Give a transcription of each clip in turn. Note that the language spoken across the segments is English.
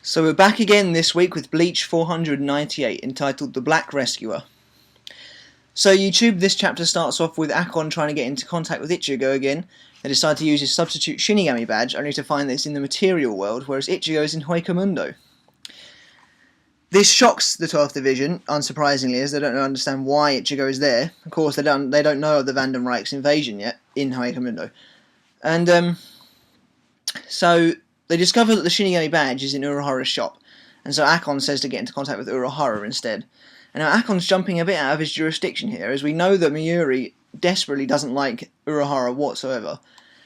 So we're back again this week with Bleach 498, entitled The Black Rescuer. So YouTube, this chapter starts off with Akon trying to get into contact with Ichigo again. They decide to use his substitute Shinigami badge, only to find this in the material world, whereas Ichigo is in Huecamundo. This shocks the 12th Division, unsurprisingly, as they don't understand why Ichigo is there. Of course, they don't know of the Vandenrijk's invasion yet in Huecamundo. And so they discover that the Shinigami badge is in Urahara's shop, and so Akon says to get into contact with Urahara instead. And now Akon's jumping a bit out of his jurisdiction here, as we know that Miyuri desperately doesn't like Urahara whatsoever.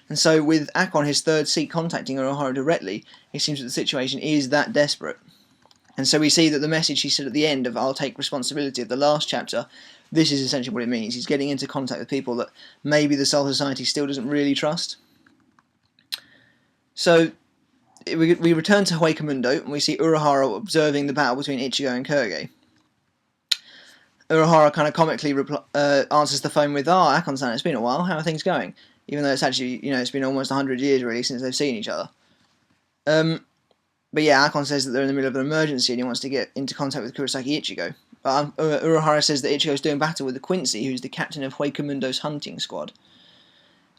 And so with Akon, his third seat, contacting Urahara directly, it seems that the situation is that desperate. And so we see that the message he said at the end of "I'll take responsibility" of the last chapter, this is essentially what it means. He's getting into contact with people that maybe the Soul Society still doesn't really trust. So we return to Huecamundo, and we see Urahara observing the battle between Ichigo and Kurage. Urahara kind of comically answers the phone with, Akon-san, it's been a while, how are things going? Even though it's actually, it's been almost 100 years really since they've seen each other. But yeah, Akon says that they're in the middle of an emergency and he wants to get into contact with Kurosaki Ichigo. But Urahara says that Ichigo's doing battle with the Quincy, who's the captain of Huecamundo's hunting squad.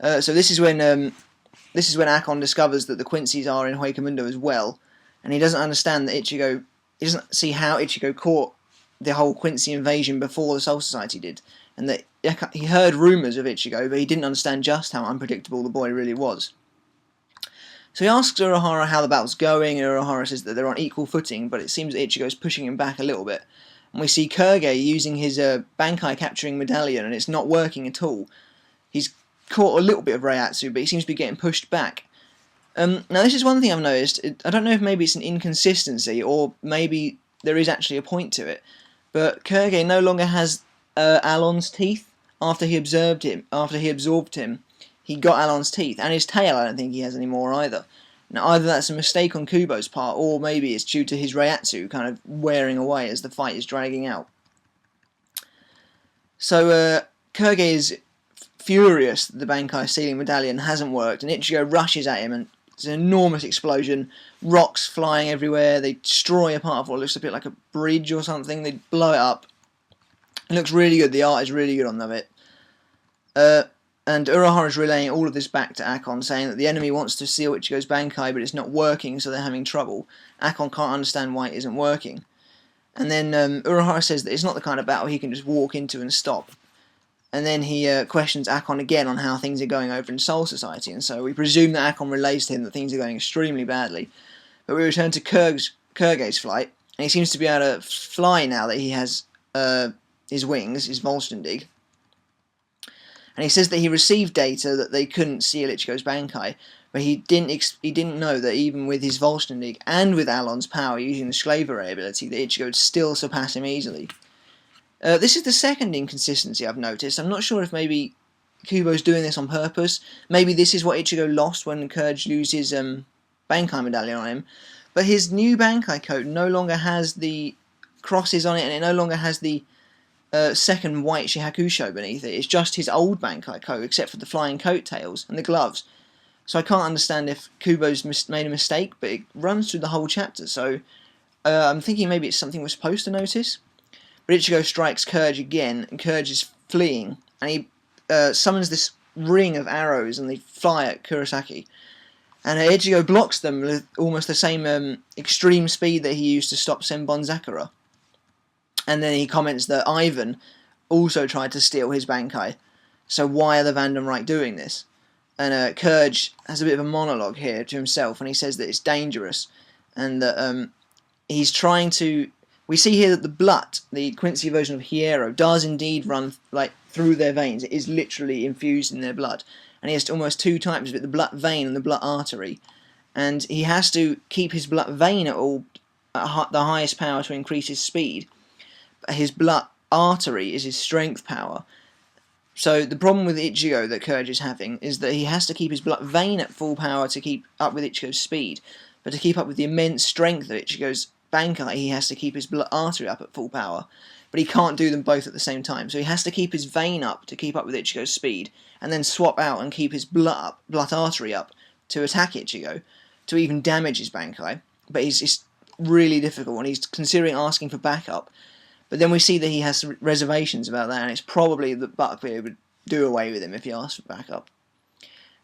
So this is when Akon discovers that the Quincy's are in Huecamundo as well, and he doesn't understand that he doesn't see how Ichigo caught the whole Quincy invasion before the Soul Society did, and that he heard rumours of Ichigo, but he didn't understand just how unpredictable the boy really was. So he asks Urahara how the battle's going, and Urahara says that they're on equal footing, but it seems that Ichigo's pushing him back a little bit. And we see Kurage using his Bankai capturing medallion, and it's not working at all. He's caught a little bit of Reiatsu, but he seems to be getting pushed back. Now this is one thing I've noticed. I don't know if maybe it's an inconsistency, or maybe there is actually a point to it, but Kurage no longer has Alon's teeth. After he absorbed him, he got Alon's teeth, and his tail I don't think he has anymore either. Now either that's a mistake on Kubo's part, or maybe it's due to his Reiatsu kind of wearing away as the fight is dragging out. So Kurage is furious that the Bankai sealing medallion hasn't worked, and Ichigo rushes at him, and it's an enormous explosion, rocks flying everywhere, they destroy a part of what looks a bit like a bridge or something, they blow it up. It looks really good, the art is really good on it. And Urahara is relaying all of this back to Akon, saying that the enemy wants to seal Ichigo's Bankai, but it's not working, so they're having trouble. Akon can't understand why it isn't working. And then Urahara says that it's not the kind of battle he can just walk into and stop. And then he questions Akon again on how things are going over in Soul Society, and so we presume that Akon relays to him that things are going extremely badly. But we return to Kurge's flight, and he seems to be able to fly now that he has his wings, his Volstendig. And he says that he received data that they couldn't seal Ichigo's Bankai, but he didn't know that even with his Volstendig and with Alon's power using the Schlaver Ray ability, that Ichigo would still surpass him easily. This is the second inconsistency I've noticed. I'm not sure if maybe Kubo's doing this on purpose. Maybe this is what Ichigo lost when Kurge used his Bankai medallion on him. But his new Bankai coat no longer has the crosses on it, and it no longer has the second white Shihakusho beneath it. It's just his old Bankai coat, except for the flying coattails and the gloves. So I can't understand if Kubo's made a mistake, but it runs through the whole chapter. So I'm thinking maybe it's something we're supposed to notice. But Ichigo strikes Kurge again, and Kurge is fleeing, and he summons this ring of arrows, and they fly at Kurosaki. And Ichigo blocks them with almost the same extreme speed that he used to stop Senbon Sakura. And then he comments that Ivan also tried to steal his Bankai, so why are the Vandenrijk doing this? And Kurge has a bit of a monologue here to himself, and he says that it's dangerous, and that he's trying to... We see here that the blood, the Quincy version of Hiero, does indeed run through their veins. It is literally infused in their blood. And he has almost two types of it, the blood vein and the blood artery. And he has to keep his blood vein at the highest power to increase his speed. But his blood artery is his strength power. So the problem with Ichigo that Kurge is having is that he has to keep his blood vein at full power to keep up with Ichigo's speed. But to keep up with the immense strength of Ichigo's Bankai, he has to keep his blood artery up at full power, but he can't do them both at the same time, so he has to keep his vein up to keep up with Ichigo's speed, and then swap out and keep his blood artery up to attack Ichigo, to even damage his Bankai, but he's really difficult, and he's considering asking for backup. But then we see that he has reservations about that, and it's probably that Buckbeard would do away with him if he asked for backup.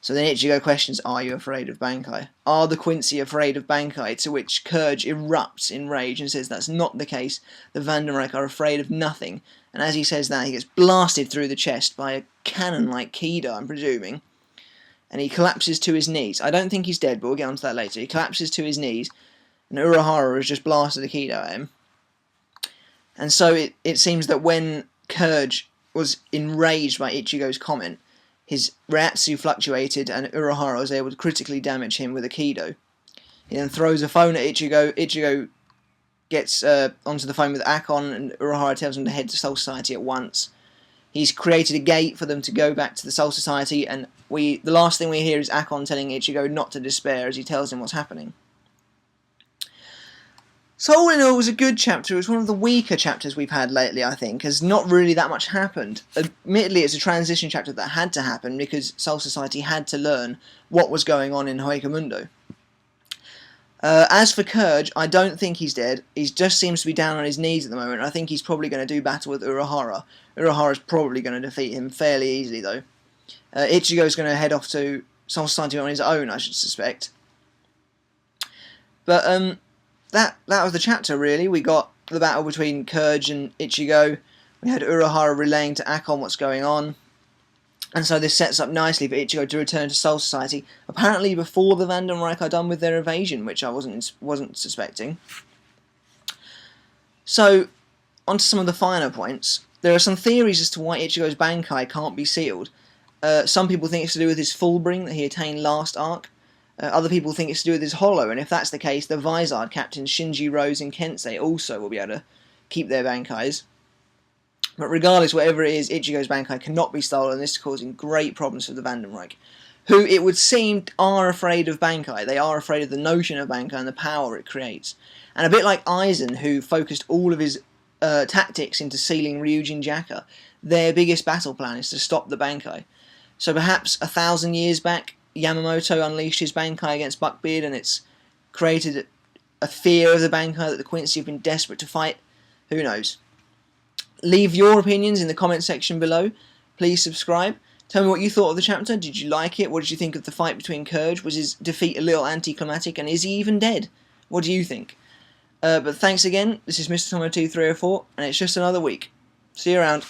So then Ichigo questions, are you afraid of Bankai? Are the Quincy afraid of Bankai? To which Courage erupts in rage and says that's not the case. The Vandenreich are afraid of nothing. And as he says that, he gets blasted through the chest by a cannon-like Kido, I'm presuming. And he collapses to his knees. I don't think he's dead, but we'll get onto that later. He collapses to his knees, and Urahara has just blasted a Kido at him. And so it seems that when Courage was enraged by Ichigo's comment, his Reatsu fluctuated and Urahara was able to critically damage him with a Kido. He then throws a phone at Ichigo. Ichigo gets onto the phone with Akon, and Urahara tells him to head to Soul Society at once. He's created a gate for them to go back to the Soul Society, and the last thing we hear is Akon telling Ichigo not to despair as he tells him what's happening. So all in all, it was a good chapter. It was one of the weaker chapters we've had lately, I think, as not really that much happened. Admittedly, it's a transition chapter that had to happen because Soul Society had to learn what was going on in Hoikamundo. As for Courage, I don't think he's dead. He just seems to be down on his knees at the moment. I think he's probably going to do battle with Urahara. Urahara's probably going to defeat him fairly easily, though. Ichigo's going to head off to Soul Society on his own, I should suspect. But, that was the chapter, really. We got the battle between Courage and Ichigo. We had Urahara relaying to Akon what's going on. And so this sets up nicely for Ichigo to return to Soul Society, apparently before the Vandenreich are done with their evasion, which I wasn't suspecting. So, onto some of the finer points. There are some theories as to why Ichigo's Bankai can't be sealed. Some people think it's to do with his Fullbring that he attained last arc. Other people think it's to do with his Hollow, and if that's the case, the Vizard captains Shinji, Rose, and Kensei also will be able to keep their Bankais. But regardless, whatever it is, Ichigo's Bankai cannot be stolen, and this is causing great problems for the Vandenreich, who, it would seem, are afraid of Bankai. They are afraid of the notion of Bankai and the power it creates. And a bit like Aizen, who focused all of his tactics into sealing Ryujin Jaka, their biggest battle plan is to stop the Bankai. So perhaps 1,000 years back, Yamamoto unleashed his Bankai against Buckbeard, and it's created a fear of the Bankai that the Quincy have been desperate to fight. Who knows? Leave your opinions in the comment section below. Please subscribe. Tell me what you thought of the chapter. Did you like it? What did you think of the fight between Courage? Was his defeat a little anticlimactic? And is he even dead? What do you think? But thanks again. This is Mr. Tomo 2304, and it's just another week. See you around.